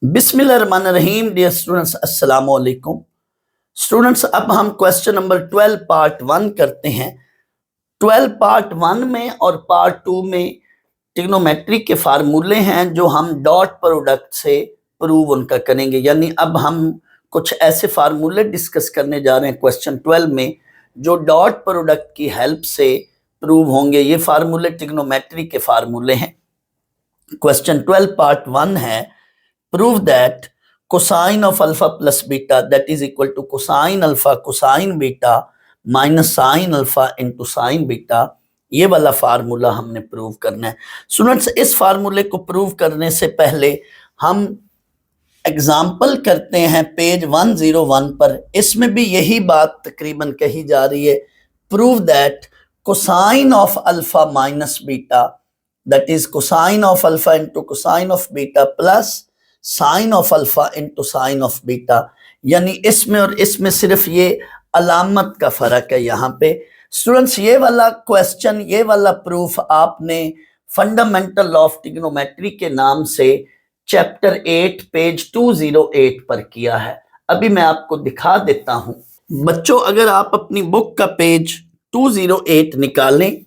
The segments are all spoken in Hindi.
बिस्मिल्लाहिर्रहमानिर्रहीम। डियर स्टूडेंट्स, अस्सलाम वालेकुम। स्टूडेंट्स, अब हम क्वेश्चन नंबर 12 पार्ट 1 करते हैं। 12 पार्ट 1 में और पार्ट 2 में ट्रिग्नोमेट्री के फार्मूले हैं जो हम डॉट प्रोडक्ट से प्रूव उनका करेंगे। यानी अब हम कुछ ऐसे फार्मूले डिस्कस करने जा रहे हैं क्वेश्चन 12 में जो डॉट प्रोडक्ट की हेल्प से प्रूव होंगे। ये फार्मूले ट्रिग्नोमेट्री के फार्मूले हैं। क्वेश्चन 12 पार्ट 1 है, prove that cosine of alpha plus beta that is equal to cosine alpha cosine beta minus sin alpha into sin beta। ये वाला फार्मूला हमने प्रूव करना है। स्टूडेंट्स, इस फार्मूले को प्रूव करने से पहले हम एग्जाम्पल करते हैं पेज 101 पर। इसमें भी यही बात तकरीबन कही जा रही है। Prove that cosine of alpha minus beta that is cosine of alpha into cosine of beta plus sign of alpha into sine of beta. यानी इसमें और इसमें सिर्फ ये अलामत का फर्क है। यहाँ पे स्टूडेंट्स, ये वाला क्वेश्चन, ये वाला प्रूफ आपने फंडामेंटल ऑफ ट्रिग्नोमेट्री के नाम से चैप्टर 8 पेज 208 पर किया है। अभी मैं आपको दिखा देता हूं। बच्चों, अगर आप अपनी बुक का पेज 208 निकालें,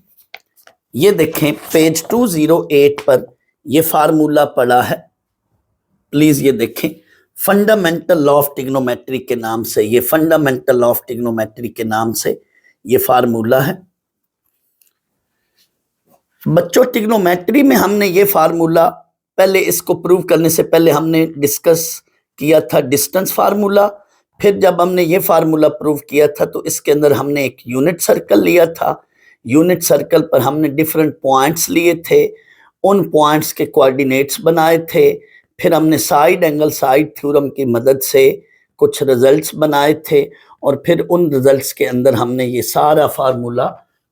ये देखें पेज 208 पर ये फार्मूला पड़ा है। प्लीज ये देखें, फंडामेंटल लॉ ऑफ ट्रिग्नोमेट्री के नाम से, ये फंडामेंटल लॉ ऑफ ट्रिग्नोमेट्री के नाम से ये फार्मूला है। बच्चों, ट्रिग्नोमेट्री में हमने ये फार्मूला पहले, इसको प्रूव करने से पहले हमने डिस्कस किया था डिस्टेंस फार्मूला। फिर जब हमने ये फार्मूला प्रूव किया था तो इसके अंदर हमने एक यूनिट सर्कल लिया था। यूनिट सर्कल पर हमने डिफरेंट पॉइंट्स लिए थे, उन पॉइंट्स के कोऑर्डिनेट्स बनाए थे। फिर हमने साइड एंगल साइड थ्योरम की मदद से कुछ रिजल्ट्स बनाए थे और फिर उन रिजल्ट्स के अंदर हमने ये सारा फार्मूला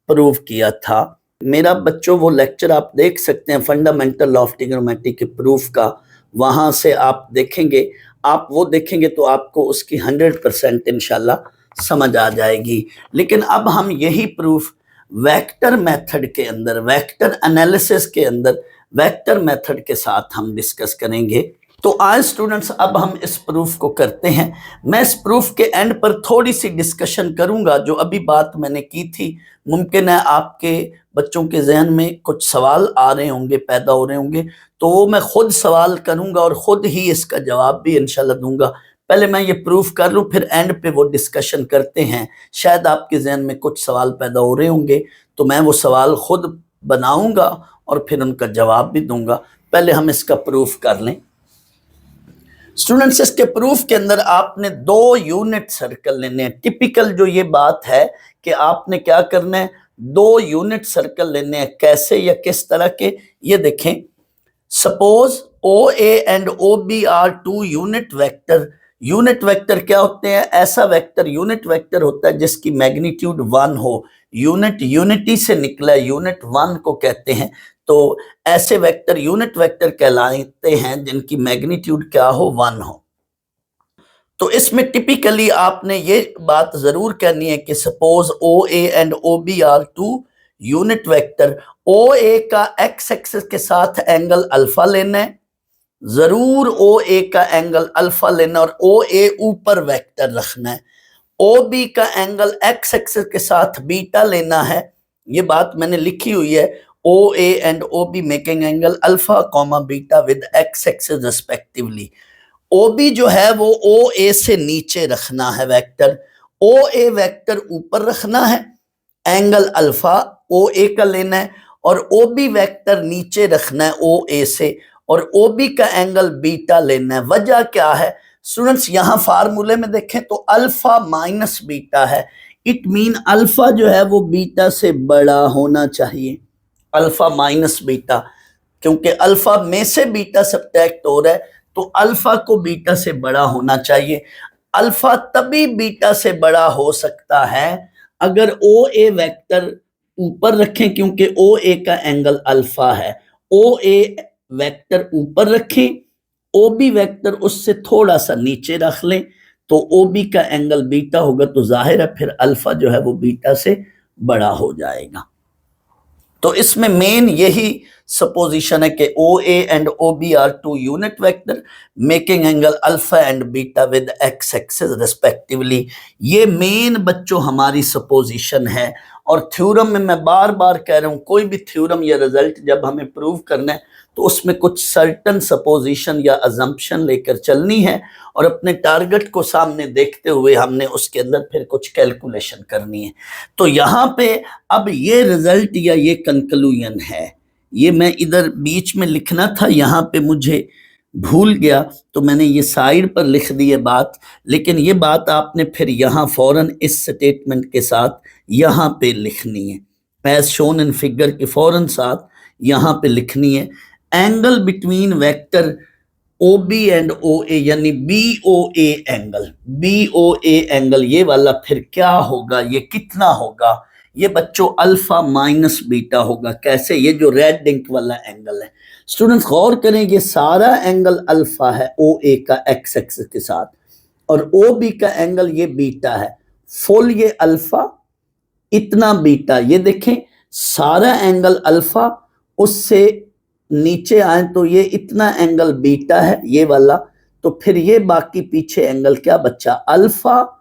प्रूव किया था। मेरा बच्चों वो लेक्चर आप देख सकते हैं फंडामेंटल ऑफ ट्रिग्नोमेट्री के प्रूफ का। वहाँ से आप देखेंगे, आप वो देखेंगे तो आपको उसकी 100% इंशाल्लाह समझ आ जाएगी। लेकिन अब हम यही प्रूफ वेक्टर मेथड के अंदर, वेक्टर एनालिसिस के अंदर, वेक्टर मेथड के साथ हम डिस्कस करेंगे। तो आज स्टूडेंट्स, अब हम इस प्रूफ को करते हैं। मैं इस प्रूफ के एंड पर थोड़ी सी डिस्कशन करूंगा जो अभी बात मैंने की थी। मुमकिन है आपके बच्चों के जहन में कुछ सवाल आ रहे होंगे, पैदा हो रहे होंगे, तो वो मैं खुद सवाल करूंगा और खुद ही इसका जवाब भी इंशाल्लाह दूंगा। पहले मैं ये प्रूफ कर लूं, फिर एंड पे वो डिस्कशन करते हैं। शायद आपके जहन में कुछ सवाल पैदा हो रहे होंगे तो मैं वो सवाल खुद बनाऊंगा और फिर उनका जवाब भी दूंगा। पहले हम इसका प्रूफ कर लें। स्टूडेंट्स, इसके प्रूफ के अंदर आपने 2 यूनिट सर्कल लेने हैं। टिपिकल जो ये बात है कि आपने क्या करना है, 2 यूनिट सर्कल लेने हैं। कैसे या किस तरह के, ये देखें। Suppose OA and OB are 2 unit vector. Unit vector क्या होते हैं? ऐसा वेक्टर यूनिट वेक्टर होता है जिसकी मैग्नीट्यूड 1 हो। यूनिट यूनिटी से निकला, यूनिट 1 को कहते हैं। तो ऐसे वेक्टर यूनिट वेक्टर कहलाते हैं जिनकी मैग्नीट्यूड क्या हो, 1 हो। तो इसमें टिपिकली आपने ये बात जरूर कहनी है कि suppose OA and OB are 2 unit vector. OA का एक्स एक्सिस के साथ एंगल अल्फा लेना है, जरूर OA का एंगल अल्फा लेना और OA ऊपर वेक्टर रखना है। OB का एंगल एक्स एक्सिस के साथ बीटा लेना है। ये बात मैंने लिखी हुई है, OA and OB making angle alpha comma beta with X axis respectively. OB जो है वो OA से नीचे रखना है वेक्टर, OA वेक्टर ऊपर रखना है, एंगल अल्फा OA का लेना है और OB वेक्टर नीचे रखना है OA से और OB का एंगल बीटा लेना है। वजह क्या है स्टूडेंट्स? यहां फार्मूले में देखें तो अल्फा माइनस बीटा है। इट मीन अल्फा जो है वो बीटा से बड़ा होना चाहिए। अल्फा माइनस बीटा, क्योंकि अल्फा में से बीटा सब्ट्रैक्ट हो रहा है तो अल्फा को बीटा से बड़ा होना चाहिए। अल्फा तभी बीटा से बड़ा हो सकता है अगर OA वेक्टर ऊपर रखें, क्योंकि OA का एंगल अल्फा है। OA वेक्टर ऊपर रखें, OB वेक्टर उससे थोड़ा सा नीचे रख लें तो OB का एंगल बीटा होगा। तो जाहिर है फिर अल्फा जो है वो बीटा से बड़ा हो जाएगा। तो इसमें मेन यही सपोजिशन है कि O A and O B are two unit vector making angle alpha and beta with X axis respectively. ये मेन बच्चों हमारी सपोजिशन है। और थ्योरम में मैं बार बार कह रहा हूं, कोई भी थ्योरम या रिजल्ट जब हमें प्रूव करना है तो उसमें कुछ सर्टन सपोजिशन या अजम्पशन लेकर चलनी है और अपने टारगेट को सामने देखते हुए हमने उसके अंदर फिर कुछ कैलकुलेशन करनी है। तो यहाँ पे अब ये रिजल्ट या ये कंक्लूजन है, ये मैं इधर बीच में लिखना था, यहाँ पे मुझे भूल गया तो मैंने ये साइड पर लिख दी है बात, लेकिन ये बात आपने फिर यहाँ फौरन इस स्टेटमेंट के साथ यहाँ पे लिखनी है, एज शोन इन फिगर के फौरन साथ यहाँ पे लिखनी है। Angle between vector O B and O A यानी B O A angle, B O A angle ये वाला फिर क्या होगा, ये कितना होगा, ये बच्चों अल्फा माइनस बीटा होगा। कैसे? ये जो रेड इंक वाला एंगल है, स्टूडेंट्स गौर करें, ये सारा एंगल अल्फा है ओ ए का एक्स एक्सिस के साथ, और ओ बी का एंगल ये बीटा है, फुल ये अल्फा इतना बीटा। ये देखें सारा एंगल अल्फा, उससे नीचे आए तो ये इतना एंगल बीटा है ये वाला, तो फिर ये बाकी पीछे एंगल क्या बच्चा, अल्फा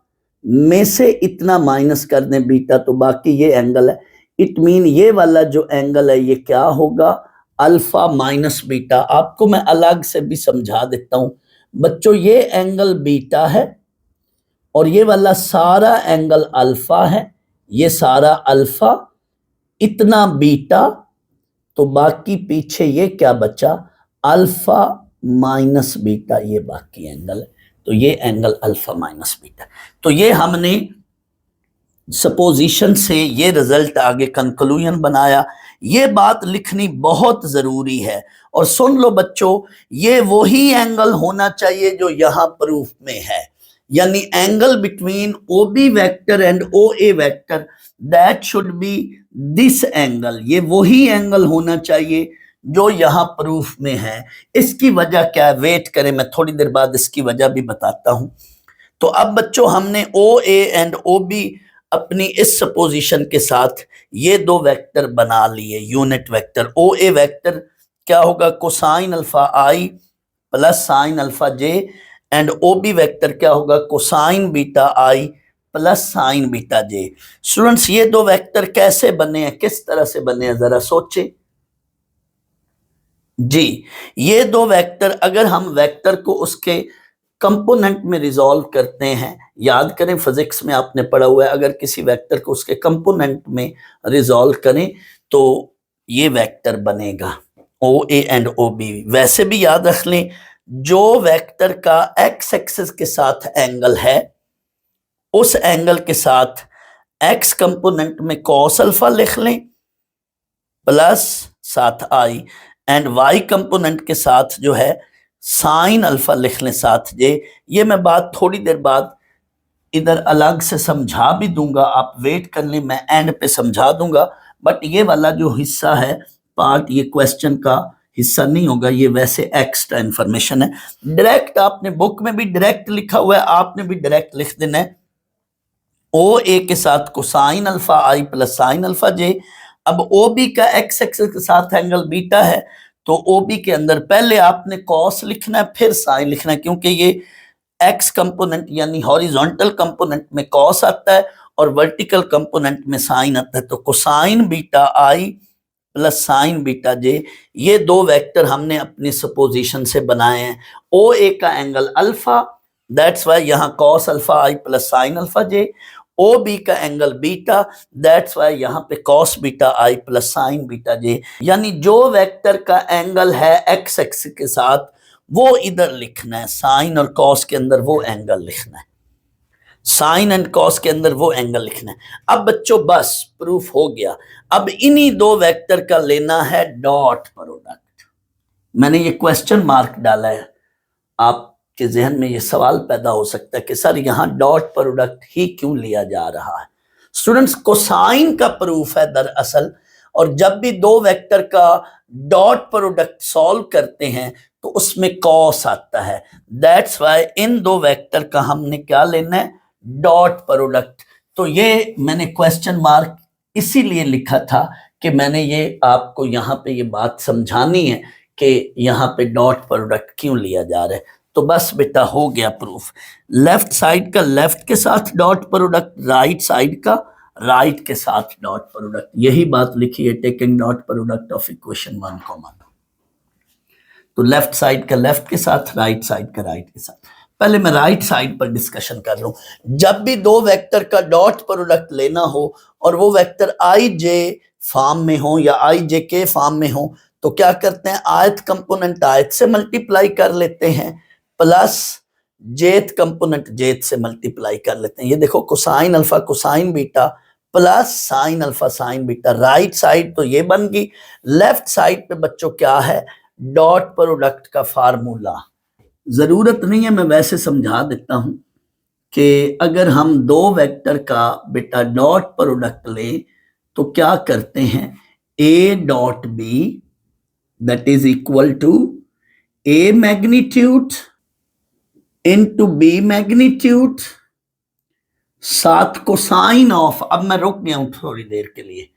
में से इतना माइनस कर दें बीटा तो बाकी ये एंगल है। इट मीन ये वाला जो एंगल है ये क्या होगा, अल्फा माइनस बीटा। आपको मैं अलग से भी समझा देता हूं बच्चों, ये एंगल बीटा है और ये वाला सारा एंगल अल्फा है, ये सारा अल्फा इतना बीटा, तो बाकी पीछे ये क्या बचा, अल्फा माइनस बीटा, ये बाकी एंगल है। तो ये एंगल अल्फा माइनस बीटा। तो ये हमने सपोजिशन से ये रिजल्ट आगे कंक्लूजन बनाया। ये बात लिखनी बहुत जरूरी है। और सुन लो बच्चों, ये वही एंगल होना चाहिए जो यहां प्रूफ में है, यानी angle between O B vector and O A vector, that should be this angle. ये वही एंगल होना चाहिए जो यहां प्रूफ में है। इसकी वजह क्या है, वेट करें, मैं थोड़ी देर बाद इसकी वजह भी बताता हूं। तो अब बच्चों हमने ओ ए एंड ओ बी अपनी इस सपोजिशन के साथ ये दो वेक्टर बना लिए, unit vector. O A vector क्या होगा, cosine alpha I plus sine alpha j, and O B vector क्या होगा, कोसाइन बीटा आई plus sine beta j. Students ये दो वेक्टर कैसे बने हैं, किस तरह से बने हैं, जरा सोचे जी। ये दो वेक्टर, अगर हम वेक्टर को उसके कंपोनेंट में रिजॉल्व करते हैं, याद करें फिजिक्स में आपने पढ़ा हुआ है, अगर किसी वेक्टर को उसके कंपोनेंट में रिजॉल्व करें तो ये वेक्टर बनेगा ओ ए एंड ओ बी। वैसे भी याद रख लें, जो वेक्टर का एक्स एक्सिस के साथ एंगल है, उस एंगल के साथ एक्स कंपोनेंट में कॉस अल्फा लिख लें प्लस साथ आई, एंड वाई कंपोनेंट के साथ जो है साइन अल्फा लिख लें साथ जे। ये मैं बात थोड़ी देर बाद इधर अलग से समझा भी दूंगा, आप वेट कर लें, मैं एंड पे समझा दूंगा। बट ये वाला जो हिस्सा है पार्ट, ये क्वेश्चन का हिस्सा नहीं होगा, ये वैसे एक्स्ट्रा इंफॉर्मेशन है। डायरेक्ट आपने बुक में भी डायरेक्ट लिखा हुआ है, आपने भी डायरेक्ट लिख देना है ओ ए के साथ कोसाइन अल्फा आई प्लस साइन अल्फा जे। अब ओ बी का एक्स एक्सिस के साथ एंगल बीटा है, तो ओ बी के अंदर पहले आपने कॉस लिखना है फिर साइन लिखना है, क्योंकि ये एक्स कंपोनेंट यानी हॉरिजॉन्टल कंपोनेंट में कॉस आता है और वर्टिकल कंपोनेंट में साइन आता है। तो कोसाइन बीटा आई प्लस साइन बीटा जे, ये दो वेक्टर हमने अपनी सपोजिशन से बनाए हैं। ओ ए का एंगल अल्फा, दैट्स वाई यहाँ कॉस अल्फा आई plus sine alpha J. O B का एंगल बीटा, दैट्स वाई यहाँ पे कॉस बीटा आई प्लस साइन बीटा जे। यानी जो वेक्टर का एंगल है एक्स एक्सिस के साथ वो इधर लिखना है, साइन और कॉस के अंदर वो एंगल लिखना है, साइन एंड कॉस के अंदर वो एंगल लिखना है। अब बच्चों बस प्रूफ हो गया। अब इन्हीं दो वेक्टर का लेना है डॉट प्रोडक्ट। मैंने ये क्वेश्चन मार्क डाला है, आपके जहन में ये सवाल पैदा हो सकता है कि सर यहाँ डॉट प्रोडक्ट ही क्यों लिया जा रहा है। स्टूडेंट्स कोसाइन का प्रूफ है दरअसल, और जब भी दो वेक्टर का डॉट प्रोडक्ट सॉल्व करते हैं तो उसमें कॉस आता है। दैट्स वाई इन दो वेक्टर का हमने क्या लेना है, डॉट प्रोडक्ट। तो ये मैंने क्वेश्चन मार्क इसीलिए लिखा था कि मैंने ये आपको यहाँ पे ये बात समझानी है कि यहाँ पे डॉट प्रोडक्ट क्यों लिया जा रहा है। तो बस बेटा हो गया प्रूफ। लेफ्ट साइड का लेफ्ट के साथ डॉट प्रोडक्ट, राइट साइड का राइट के साथ डॉट प्रोडक्ट, यही बात लिखी है taking dot product of equation 1 common. तो लेफ्ट साइड का लेफ्ट के साथ, राइट साइड का राइट के साथ। पहले मैं राइट साइड पर डिस्कशन कर लूं। जब भी दो वेक्टर का डॉट प्रोडक्ट लेना हो और वो वेक्टर आई जे फॉर्म में हो या आई जे के फॉर्म में हो, तो क्या करते हैं, आयत कंपोनेंट आयत से मल्टीप्लाई कर लेते हैं प्लस जेथ कंपोनेंट जेथ से मल्टीप्लाई कर लेते हैं। ये देखो cosine alpha cosine beta plus sine alpha sine beta. Right side तो ये बन गई। लेफ्ट साइड पे बच्चों क्या है, डॉट प्रोडक्ट का फार्मूला। जरूरत नहीं है, मैं वैसे समझा देता हूं कि अगर हम दो वेक्टर का बेटा डॉट प्रोडक्ट लें तो क्या करते हैं, A dot B that is equal to A magnitude into B magnitude साथ कोसाइन ऑफ, अब मैं रुक गया हूं थोड़ी देर के लिए,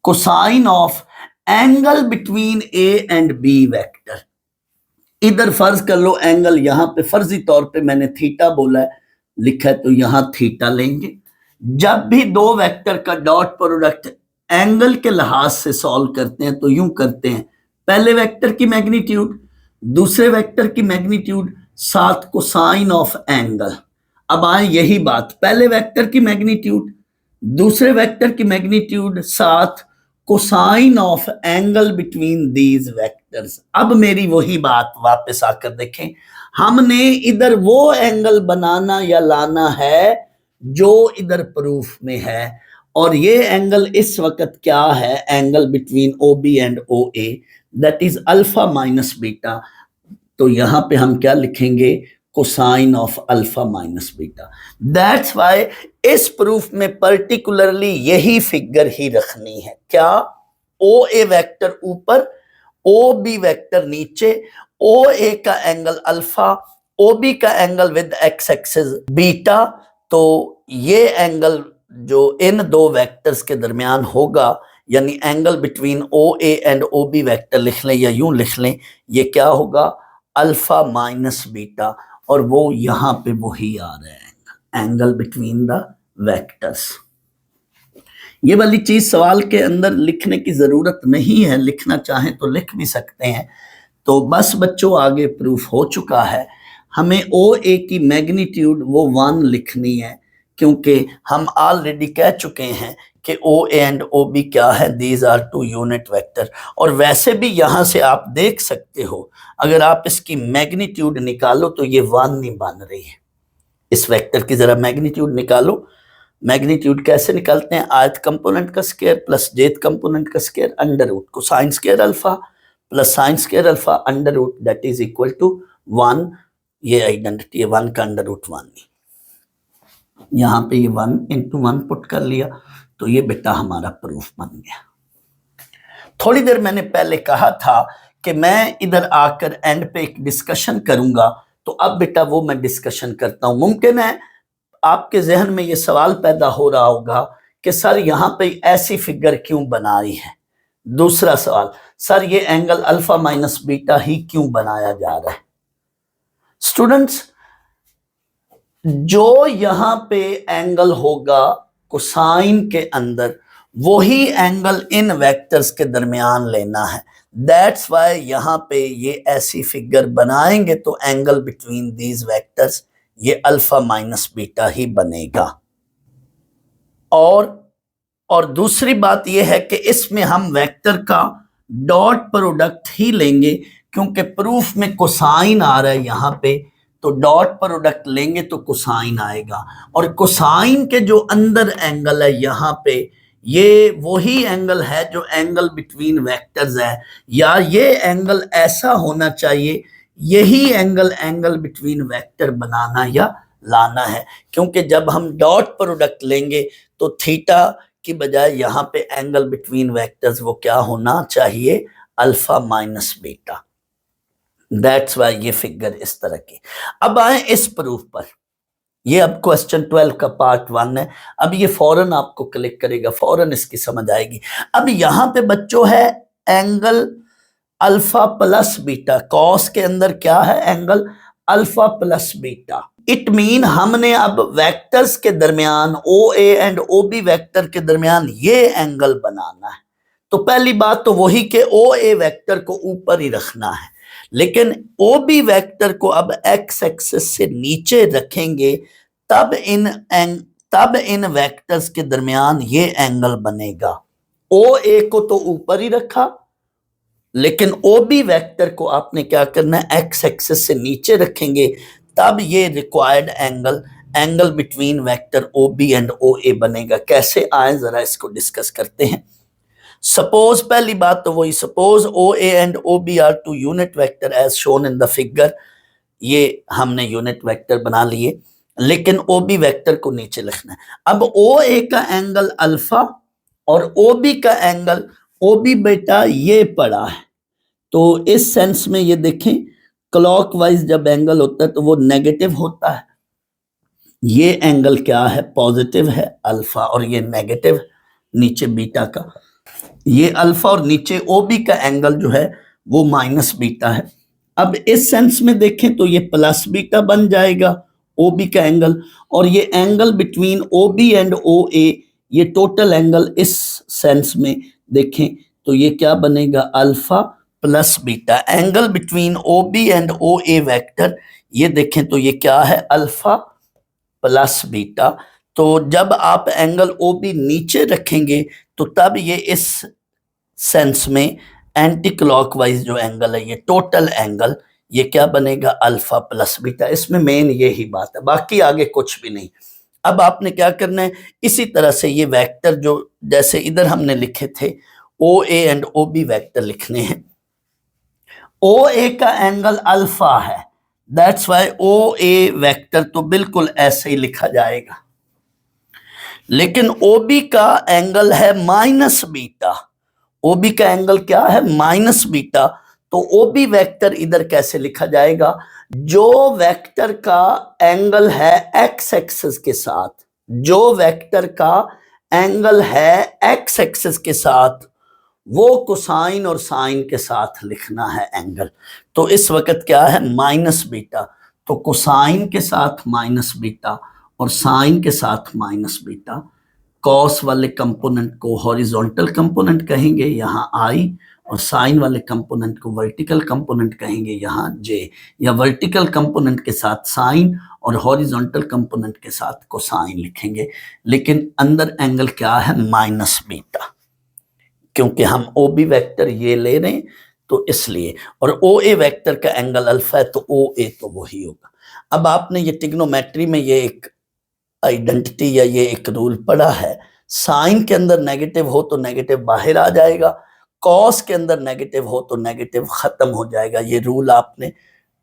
cosine of angle between A and B vector. इधर फर्ज कर लो एंगल, यहां पे फर्जी तौर पे मैंने थीटा बोला है, लिखा है तो यहां थीटा लेंगे। जब भी दो वेक्टर का डॉट प्रोडक्ट एंगल के लिहाज से सॉल्व करते हैं तो यूं करते हैं, पहले वेक्टर की मैग्नीट्यूड दूसरे वेक्टर की मैग्नीट्यूड साथ कोसाइन ऑफ एंगल। अब आए यही बात, पहले वेक्टर की मैग्नीट्यूड दूसरे वेक्टर की मैग्नीट्यूड साथ cosine of angle between these vectors. अब मेरी वही बात वापस आकर देखें, हमने इधर वो एंगल बनाना या लाना है जो इधर प्रूफ में है, और ये एंगल इस वक्त क्या है, angle between O B and O A that is alpha minus beta. तो यहां पे हम क्या लिखेंगे, cosine of alpha minus beta. That's why इस प्रूफ में पर्टिकुलरली यही फिगर ही रखनी है, क्या, ओ ए वेक्टर ऊपर ओ बी वेक्टर नीचे, ओ ए का एंगल अल्फा ओ बी का angle with X axis beta. तो ये एंगल जो इन दो वेक्टर्स के दरमियान होगा, यानी angle between O A and O B vector लिख लें या यूं लिख लें, ये क्या होगा, अल्फा माइनस बीटा, और वो यहां पे वही आ रहा है एंगल बिटवीन द वेक्टर्स। ये वाली चीज सवाल के अंदर लिखने की जरूरत नहीं है, लिखना चाहें तो लिख भी सकते हैं। तो बस बच्चों आगे प्रूफ हो चुका है। हमें ओ ए की मैग्नीट्यूड वो 1 लिखनी है, क्योंकि हम ऑलरेडी कह चुके हैं कि O A and O B क्या है, these are two unit vector. और वैसे भी यहां से आप देख सकते हो, अगर आप इसकी मैग्नीट्यूड निकालो तो ये 1 नहीं बन रही है। इस वेक्टर की जरा मैग्नीट्यूड निकालो। मैग्नीट्यूड कैसे निकालते हैं, आयत कंपोनेंट का स्क्वायर प्लस जेथ कंपोनेंट का square under root cosine square alpha plus sine square alpha under root that is equal to 1। ये आइडेंटिटी है, 1 का अंडर रूट 1। यहां पे ये 1 इंटू 1 पुट कर लिया, तो ये बेटा हमारा प्रूफ बन गया। थोड़ी देर मैंने पहले कहा था कि मैं इधर आकर एंड पे एक डिस्कशन करूंगा, तो अब बेटा वो मैं डिस्कशन करता हूं। मुमकिन है आपके जहन में ये सवाल पैदा हो रहा होगा कि सर यहां पे ऐसी फिगर क्यों बनाई है। दूसरा सवाल, सर ये एंगल अल्फा माइनस बीटा ही क्यों बनाया जा रहा है। स्टूडेंट्स, जो यहां पे एंगल होगा कोसाइन के अंदर, वही एंगल इन वेक्टर्स के दरमियान लेना है। दैट्स वाई यहां पे ये ऐसी फिगर बनाएंगे तो एंगल बिटवीन दीज वेक्टर्स ये अल्फा माइनस बीटा ही बनेगा। और दूसरी बात यह है कि इसमें हम वेक्टर का डॉट प्रोडक्ट ही लेंगे, क्योंकि प्रूफ में कोसाइन आ रहा है यहां पे, तो डॉट प्रोडक्ट लेंगे तो कोसाइन आएगा। और कोसाइन के जो अंदर एंगल है यहां पे, ये वही एंगल है जो एंगल बिटवीन वेक्टर्स है, या ये एंगल ऐसा होना चाहिए, यही एंगल बिटवीन वेक्टर बनाना या लाना है। क्योंकि जब हम डॉट प्रोडक्ट लेंगे तो थीटा की बजाय यहां पे एंगल बिटवीन वेक्टर्स वो क्या होना चाहिए, alpha minus beta. That's Y ये फिगर इस तरह की। अब आए इस प्रूफ पर। ये अब क्वेश्चन 12 का पार्ट 1 है। अब ये फौरन आपको क्लिक करेगा, फौरन इसकी समझ आएगी। अब यहां पे बच्चों है angle alpha plus beta. Cos के अंदर क्या है? Angle alpha plus beta. It mean हमने अब वेक्टर्स के दरमियान O A and O B vector के दरमियान ये एंगल बनाना है। तो पहली बात तो वही कि ओ ए वेक्टर को ऊपर ही रखना है, लेकिन ओ बी वेक्टर को अब एक्स एक्सिस से नीचे रखेंगे, तब इन वेक्टर्स के दरमियान ये एंगल बनेगा। ओ ए को तो ऊपर ही रखा, लेकिन ओ बी वेक्टर को आपने क्या करना है? एक्स एक्सिस से नीचे रखेंगे, तब ये required angle between vector O B and O A बनेगा। कैसे? आए जरा इसको डिस्कस करते हैं। सपोज, पहली बात तो वही, suppose O A and O B are two unit vector as shown in the figure. ये हमने यूनिट वेक्टर बना लिए, लेकिन ओ बी वेक्टर को नीचे लिखना है। अब ओ ए का एंगल अल्फा और ओ बी का एंगल, ओ बी बेटा ये पड़ा है, तो इस सेंस में ये देखें क्लॉकवाइज जब एंगल होता है तो वो नेगेटिव होता है। ये एंगल क्या है? पॉजिटिव है अल्फा, और ये नेगेटिव नीचे बीटा का। ये अल्फा और नीचे ओ बी का एंगल जो है वो माइनस बीटा है। अब इस सेंस में देखें तो ये प्लस बीटा बन जाएगा ओ बी का एंगल, और ये angle between O B and O A, ये टोटल एंगल इस सेंस में देखें तो ये क्या बनेगा? Alpha plus beta. Angle between O B and O A vector, ये देखें तो ये क्या है? Alpha plus beta. तो जब आप एंगल ओ बी नीचे रखेंगे तो तब ये इस सेंस में एंटी क्लॉकवाइज जो एंगल है, ये टोटल एंगल, ये क्या बनेगा? Alpha plus beta. इसमें मेन यही बात है, बाकी आगे कुछ भी नहीं। अब आपने क्या करना है? इसी तरह से ये वेक्टर जो जैसे इधर हमने लिखे थे O A and O B vector लिखने हैं। ओ ए का एंगल अल्फा है, that's why O A vector तो बिल्कुल ऐसे ही लिखा जाएगा, लेकिन ओ बी का एंगल है माइनस बीटा। ओ बी का एंगल क्या है? Minus beta. तो ओ बी वेक्टर इधर कैसे लिखा जाएगा? जो वेक्टर का एंगल है एक्स एक्सिस के साथ, जो वेक्टर का एंगल है एक्स एक्सिस के साथ, वो कोसाइन और साइन के साथ लिखना है एंगल। तो इस वक्त क्या है? Minus beta. तो कोसाइन के साथ माइनस बीटा और साइन के साथ माइनस बीटा। कॉस वाले कंपोनेंट को हॉरिजॉन्टल कंपोनेंट कहेंगे, यहाँ आई, और साइन वाले कंपोनेंट को वर्टिकल कंपोनेंट कहेंगे, यहाँ जे। या वर्टिकल कंपोनेंट के साथ साइन और हॉरिजॉन्टल कंपोनेंट के साथ कोसाइन लिखेंगे, लेकिन अंदर एंगल क्या है? माइनस बीटा, क्योंकि हम ओ बी वेक्टर ये ले रहे हैं तो इसलिए। और ओ ए वेक्टर का एंगल अल्फा है, तो ओ ए तो वही होगा। अब आपने ये ट्रिग्नोमेट्री में ये एक आइडेंटिटी या ये एक रूल पढ़ा है, साइन के अंदर नेगेटिव हो तो नेगेटिव बाहर आ जाएगा, कॉस के अंदर नेगेटिव हो तो नेगेटिव खत्म हो जाएगा। ये रूल आपने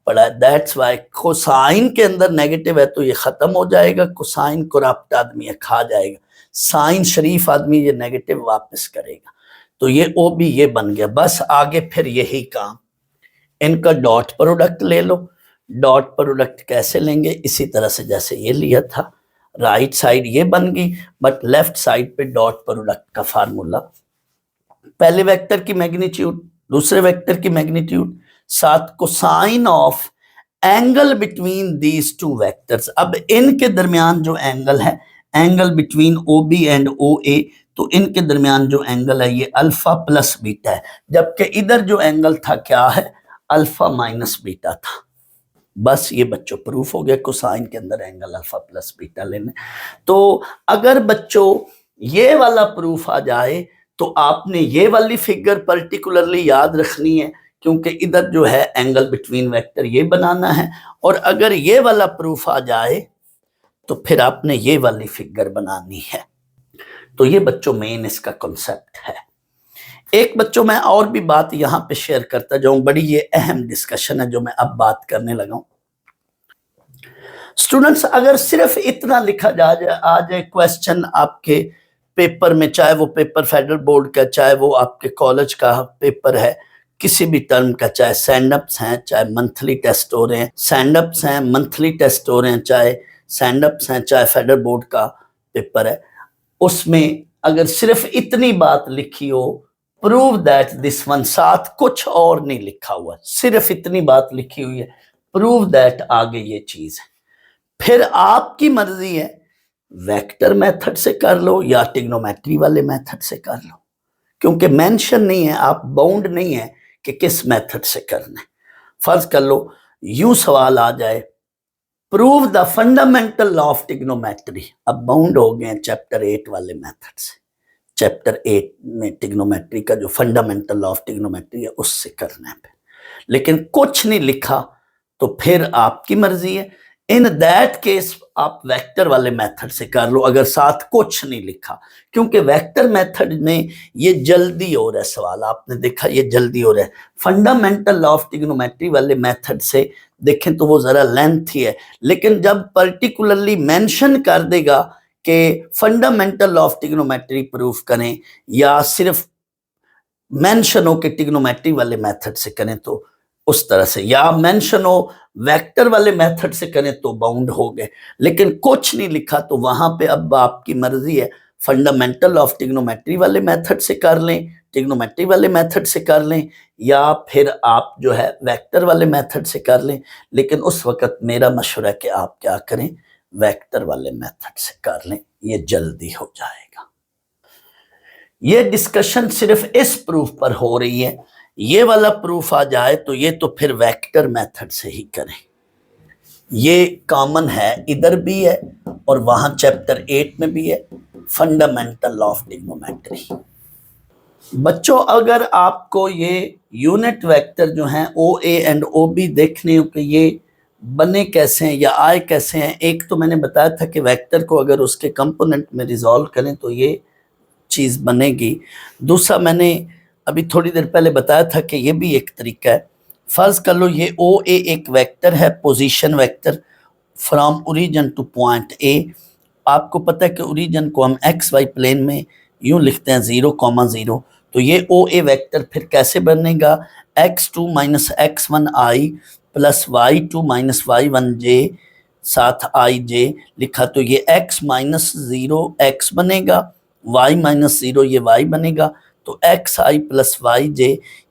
पढ़ा। दैट्स वाई कोसाइन के अंदर नेगेटिव है तो ये खत्म हो जाएगा, कोसाइन करप्ट आदमी है, खा जाएगा। साइन शरीफ आदमी ये नेगेटिव वापस करेगा। तो ये ओ बी ये बन गया। बस आगे फिर यही काम, इनका डॉट प्रोडक्ट ले लो। डॉट प्रोडक्ट कैसे लेंगे? इसी तरह से जैसे ये लिया था, राइट साइड ये बन गई, बट लेफ्ट साइड पे डॉट प्रोडक्ट का फार्मूला, पहले वेक्टर की मैग्नीट्यूड, दूसरे वेक्टर की मैग्नीट्यूड, साथ cosine of angle between these two vectors. अब इनके दरमियान जो एंगल है, angle between O B and O A, तो इनके दरमियान जो एंगल है ये अल्फा प्लस बीटा है, जबकि इधर जो एंगल था क्या है? अल्फा माइनस बीटा था। बस ये बच्चों प्रूफ हो गया, कोसाइन के अंदर एंगल अल्फा प्लस बीटा लेने। तो अगर बच्चों ये वाला प्रूफ आ जाए तो आपने ये वाली फिगर पर्टिकुलरली याद रखनी है, क्योंकि इधर जो है एंगल बिटवीन वेक्टर ये बनाना है, और अगर ये वाला प्रूफ आ जाए तो फिर आपने ये वाली फिगर बनानी है। तो ये बच्चों मेन इसका कॉन्सेप्ट है। एक बच्चों मैं और भी बात यहाँ पे शेयर करता जाऊं, बड़ी ये अहम डिस्कशन है जो मैं अब बात करने लगा हूं। स्टूडेंट्स, अगर सिर्फ इतना लिखा आ जाए क्वेश्चन आपके पेपर में, चाहे वो पेपर फेडरल बोर्ड का, चाहे वो आपके कॉलेज का पेपर है, किसी भी टर्म का, चाहे सैंडअप्स हैं, चाहे मंथली टेस्ट हो रहे हैं, सैंडअप्स हैं, मंथली टेस्ट हो रहे हैं, चाहे स्टैंड अप्स हैं, चाहे फेडरल बोर्ड का पेपर है, उसमें अगर सिर्फ इतनी बात लिखी हो, प्रूव दैट दिस वन, साथ कुछ और नहीं लिखा हुआ, सिर्फ इतनी बात लिखी हुई है, प्रूव दैट आगे ये चीज है, फिर आपकी मर्जी है, वेक्टर मेथड से कर लो या ट्रिग्नोमेट्री वाले मेथड से कर लो, क्योंकि मेंशन नहीं है, आप बाउंड नहीं है कि किस मेथड से करना है। फर्ज कर लो यूं सवाल आ जाए, prove the fundamental law of trigonometry, अब बाउंड हो गए चैप्टर 8 वाले मेथड से, चैप्टर 8 में ट्रिग्नोमेट्री का जो फंडामेंटल लॉ ऑफ ट्रिग्नोमेट्री है उससे करना है, लेकिन कुछ नहीं लिखा तो फिर आपकी मर्जी है। इन दैट केस आप वेक्टर वाले मेथड से कर लो, अगर साथ कुछ नहीं लिखा, क्योंकि वेक्टर मेथड में ये जल्दी हो रहा है सवाल, आपने देखा ये जल्दी हो रहा है। फंडामेंटल लॉ ऑफ ट्रिग्नोमेट्री वाले मेथड से देखें तो वो जरा लेंथ ही है, लेकिन जब पर्टिकुलरली मेंशन कर देगा कि fundamental law of trigonometry proof करें या सिर्फ मेंशन हो कि ट्रिग्नोमेट्री वाले मेथड से करें तो उस तरह से, या मेंशन हो वेक्टर वाले मेथड से करें तो बाउंड हो गए, लेकिन कुछ नहीं लिखा तो वहां पे अब आपकी मर्जी है, फंडामेंटल ऑफ ट्रिग्नोमेट्री वाले मेथड से कर लें, ट्रिग्नोमेट्री वाले मेथड से कर लें, या फिर आप जो है वेक्टर वाले मेथड से कर लें, लेकिन उस वक्त मेरा मशवरा है कि आप क्या करें, वेक्टर वाले मेथड से कर लें, ये जल्दी हो जाएगा। ये डिस्कशन सिर्फ इस प्रूफ पर हो रही है, ये वाला प्रूफ आ जाए तो ये तो फिर वेक्टर मेथड से ही करें, ये कॉमन है, इधर भी है और वहां चैप्टर 8 में भी है, फंडामेंटल लॉ ऑफ ट्रिग्नोमेट्री। बच्चों अगर आपको ये यूनिट वेक्टर जो हैं O A and O B देखने हो कि ये बने कैसे हैं या आए कैसे हैं, एक तो मैंने बताया था कि वेक्टर को अगर उसके कंपोनेंट में रिजॉल्व करें तो ये चीज़ बनेगी, दूसरा मैंने अभी थोड़ी देर पहले बताया था कि ये भी एक तरीका है। फर्ज कर लो ये ओ ए एक वेक्टर है, position vector from origin two point A, आपको पता है कि ओरिजिन को हम एक्स वाई प्लेन में यूं लिखते हैं 0,0, तो ये ओ ए वेक्टर फिर कैसे बनेगा, x2 minus x1 i plus y2 minus y1 j साथ i j लिखा, तो ये x माइनस 0 x बनेगा, y माइनस 0 ये y बनेगा, तो एक्स आई प्लस वाई जे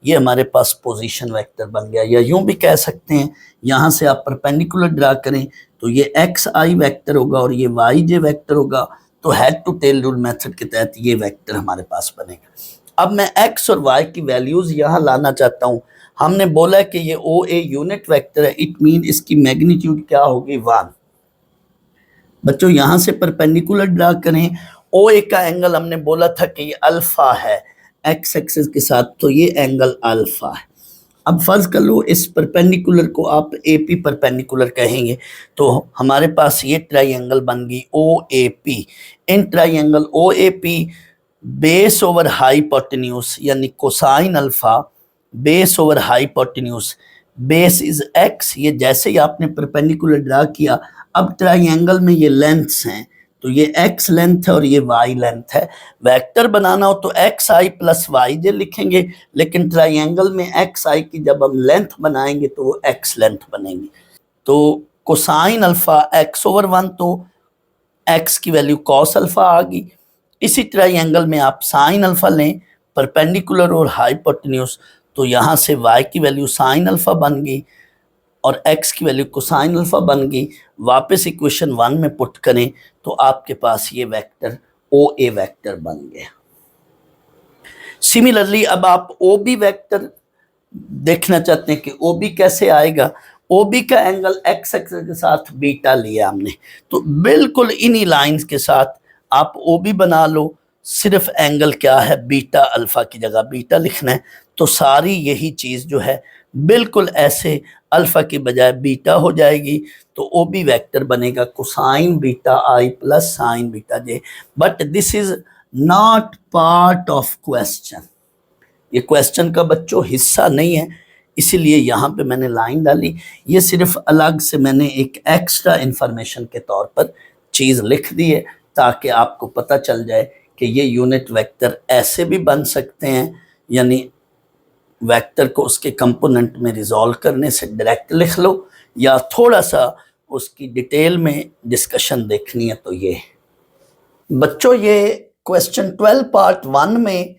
ये हमारे पास पोजीशन वेक्टर बन गया। या यूं भी कह सकते हैं, यहाँ से आप परपेंडिकुलर ड्रा करें तो ये एक्स आई वेक्टर होगा और ये वाई जे वेक्टर होगा, तो head to tail rule method के तहत ये वेक्टर हमारे पास बनेगा। अब मैं एक्स और वाई की वैल्यूज यहाँ लाना चाहता हूँ। हमने बोला कि ये ओ ए यूनिट वेक्टर है, इट मीन इसकी मैग्नीट्यूड क्या होगी 1। बच्चों यहाँ से परपेंडिकुलर ड्रा करें, ओ ए का एंगल हमने बोला था कि ये अल्फा है एक्स एक्सिस के साथ, तो ये एंगल अल्फा है। अब फर्ज कर लो इस परपेंडिकुलर को आप ए पी परपेंडिकुलर कहेंगे, तो हमारे पास ये ट्राइंगल बन गई O A P. In triangle O A P base over hypotenuse यानी cosine alpha base over hypotenuse, base is X, ये जैसे ही आपने परपेंडिकुलर ड्रा किया, अब ट्राइंगल में ये लेंथ्स हैं, तो ये x लेंथ है और ये y लेंथ है। वेक्टर बनाना हो तो एक्स आई प्लस वाई जे लिखेंगे, लेकिन ट्राइंगल में एक्स आई की जब हम लेंथ बनाएंगे तो वो x लेंथ बनेगी। तो कोसाइन अल्फा x ओवर 1, तो x की वैल्यू कॉस अल्फा आ गई। इसी ट्राइंगल में आप साइन अल्फा लें परपेंडिकुलर और हाइपोटेन्यूज, तो यहाँ से y की वैल्यू साइन अल्फा बन गई और x की वैल्यू कोसाइन अल्फा बन गई। वापस इक्वेशन 1 में पुट करें तो आपके पास ये वेक्टर ओ ए वेक्टर बन गया। सिमिलरली अब आप ओ बी वेक्टर देखना चाहते हैं कि ओ बी कैसे आएगा। ओ बी का एंगल एक्स एक्सिस के साथ बीटा लिया हमने, तो बिल्कुल इन्हीं लाइंस के साथ आप ओ बी बना लो। सिर्फ एंगल क्या है, बीटा, अल्फा की जगह बीटा लिखना है, तो सारी यही चीज़ जो है बिल्कुल ऐसे अल्फा की बजाय बीटा हो जाएगी। तो ओ बी वेक्टर बनेगा cosine beta I plus sine beta J. But this is not part of question, ये क्वेश्चन का बच्चों हिस्सा नहीं है, इसीलिए यहाँ पे मैंने लाइन डाली। ये सिर्फ अलग से मैंने एक एक्स्ट्रा इंफॉर्मेशन के तौर पर चीज़ लिख दी है, ताकि आपको पता चल जाए कि ये यूनिट वेक्टर ऐसे भी बन सकते हैं, यानी वेक्टर को उसके कंपोनेंट में रिजॉल्व करने से डायरेक्ट लिख लो, या थोड़ा सा आपको उसकी डिटेल में डिस्कशन देखनी है तो ये बच्चों, ये क्वेश्चन 12 पार्ट 1 में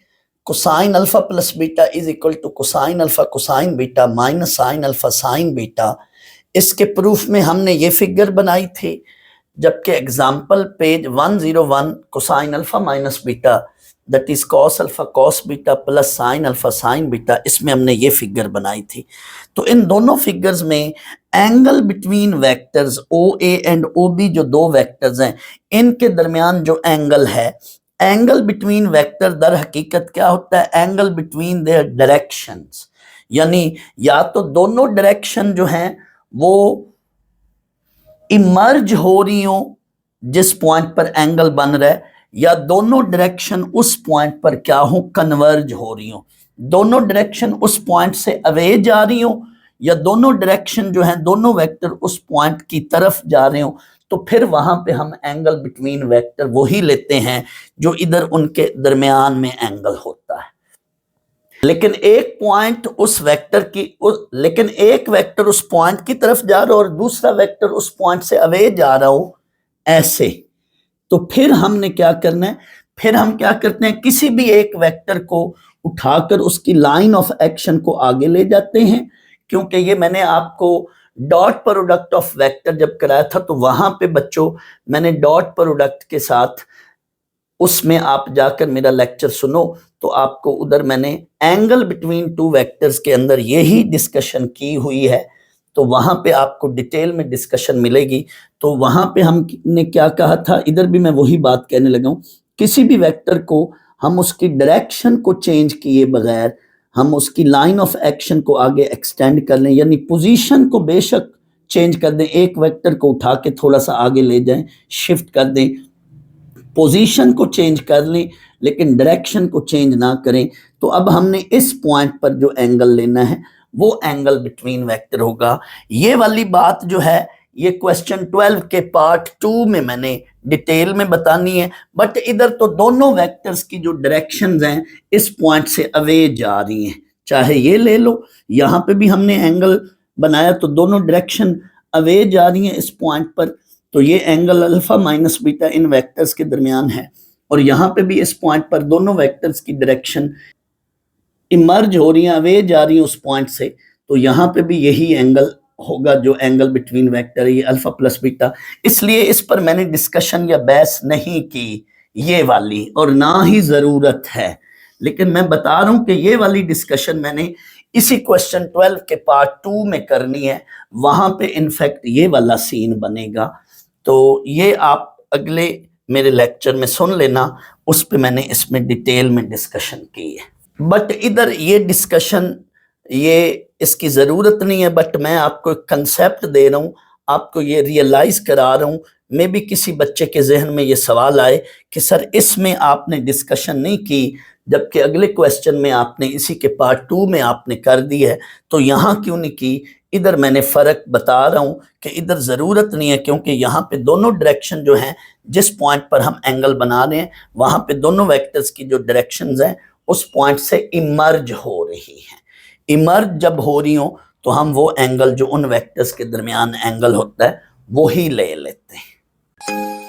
cosine alpha plus beta is equal to cosine alpha cosine beta minus sine alpha sine beta, इसके प्रूफ में हमने ये फिगर बनाई थी, जबकि example page 101 cosine alpha minus beta that is cos alpha cos beta plus sine alpha sine beta, इसमें हमने ये फिगर बनाई थी। तो इन दोनों फिगर्स में angle between vectors O A and O B, जो दो वेक्टर्स हैं, इनके दरमियान जो एंगल है, एंगल बिटवीन वेक्टर दर हकीकत क्या होता है, एंगल बिटवीन देयर डायरेक्शंस, यानी या तो दोनों डायरेक्शन जो हैं वो इमर्ज हो रही हो जिस पॉइंट पर एंगल बन रहा है, या दोनों डायरेक्शन उस पॉइंट पर क्या हो, कन्वर्ज हो रही हो, दोनों डायरेक्शन उस पॉइंट से अवे जा रही हो, या दोनों डायरेक्शन जो है, दोनों वेक्टर उस पॉइंट की तरफ जा रहे हो, तो फिर वहां पे हम एंगल बिटवीन वेक्टर वही लेते हैं जो इधर उनके दरमियान में एंगल होता है। लेकिन एक पॉइंट उस वेक्टर की लेकिन एक वेक्टर उस पॉइंट की तरफ जा रहा हो और दूसरा वेक्टर उस पॉइंट से अवे जा रहा हो, ऐसे, तो फिर हमने क्या करना है, फिर हम क्या करते हैं, किसी भी एक वेक्टर को उठाकर उसकी लाइन ऑफ एक्शन को आगे ले जाते हैं, क्योंकि ये मैंने आपको डॉट प्रोडक्ट ऑफ वेक्टर जब कराया था तो वहां पे बच्चों मैंने डॉट प्रोडक्ट के साथ, उसमें आप जाकर मेरा लेक्चर सुनो तो आपको उधर मैंने एंगल बिटवीन टू वेक्टर्स के अंदर यही डिस्कशन की हुई है, तो वहां पे आपको डिटेल में डिस्कशन मिलेगी। तो वहां पे हमने क्या कहा था, इधर भी मैं वही बात कहने लगा हूं, किसी भी वेक्टर को हम उसकी डायरेक्शन को चेंज किए बगैर हम उसकी लाइन ऑफ एक्शन को आगे एक्सटेंड कर लें, यानी पोजीशन को बेशक चेंज कर दें, एक वेक्टर को उठा के थोड़ा सा आगे ले जाएं, शिफ्ट कर दें, पोजीशन को चेंज कर लें, लेकिन डायरेक्शन को चेंज ना करें, तो अब हमने इस पॉइंट पर जो एंगल लेना है वो एंगल बिटवीन वेक्टर होगा। ये वाली बात जो है ये क्वेश्चन 12 के पार्ट 2 में मैंने डिटेल में बतानी है, बट इधर तो दोनों वेक्टर्स की जो डायरेक्शंस हैं इस पॉइंट से अवे जा रही हैं, चाहे ये ले लो, यहाँ पे भी हमने एंगल बनाया तो दोनों डायरेक्शन अवे जा रही हैं इस पॉइंट पर, तो ये एंगल अल्फा माइनस बीटा इन वेक्टर्स के दरमियान है, और यहाँ पे भी इस पॉइंट पर दोनों वेक्टर्स की डायरेक्शन इमर्ज हो रही हैं, अवे जा रही हैं उस पॉइंट से, तो यहाँ पे भी यही एंगल होगा जो एंगल बिटवीन वेक्टर है, ये अल्फा प्लस बीटा। इसलिए इस पर मैंने डिस्कशन या बहस नहीं की ये वाली, और ना ही जरूरत है, लेकिन मैं बता रहा हूं कि ये वाली डिस्कशन मैंने इसी क्वेश्चन 12 के पार्ट 2 में करनी है, वहां पे इनफैक्ट ये वाला सीन बनेगा, तो ये आप अगले मेरे लेक्चर में सुन लेना, उस पे मैंने इसमें डिटेल में डिस्कशन की है। बट इधर ये डिस्कशन ये इसकी ज़रूरत नहीं है, बट मैं आपको एक कंसेप्ट दे रहा हूँ, आपको ये रियलाइज़ करा रहा हूँ, मे भी किसी बच्चे के जहन में ये सवाल आए कि सर इसमें आपने डिस्कशन नहीं की, जबकि अगले क्वेश्चन में आपने इसी के पार्ट 2 में आपने कर दी है, तो यहाँ क्यों नहीं की। इधर मैंने फ़र्क बता रहा हूँ कि इधर ज़रूरत नहीं है, क्योंकि यहाँ पे दोनों डायरेक्शन जो हैं, जिस पॉइंट पर हम एंगल बना रहे हैं वहाँ पे दोनों वेक्टर्स की जो डायरेक्शंस हैं उस पॉइंट से इमर्ज हो रही हैं। इमर्ज जब हो रही हो तो हम वो एंगल जो उन वेक्टर्स के दरमियान एंगल होता है वो ही ले लेते हैं।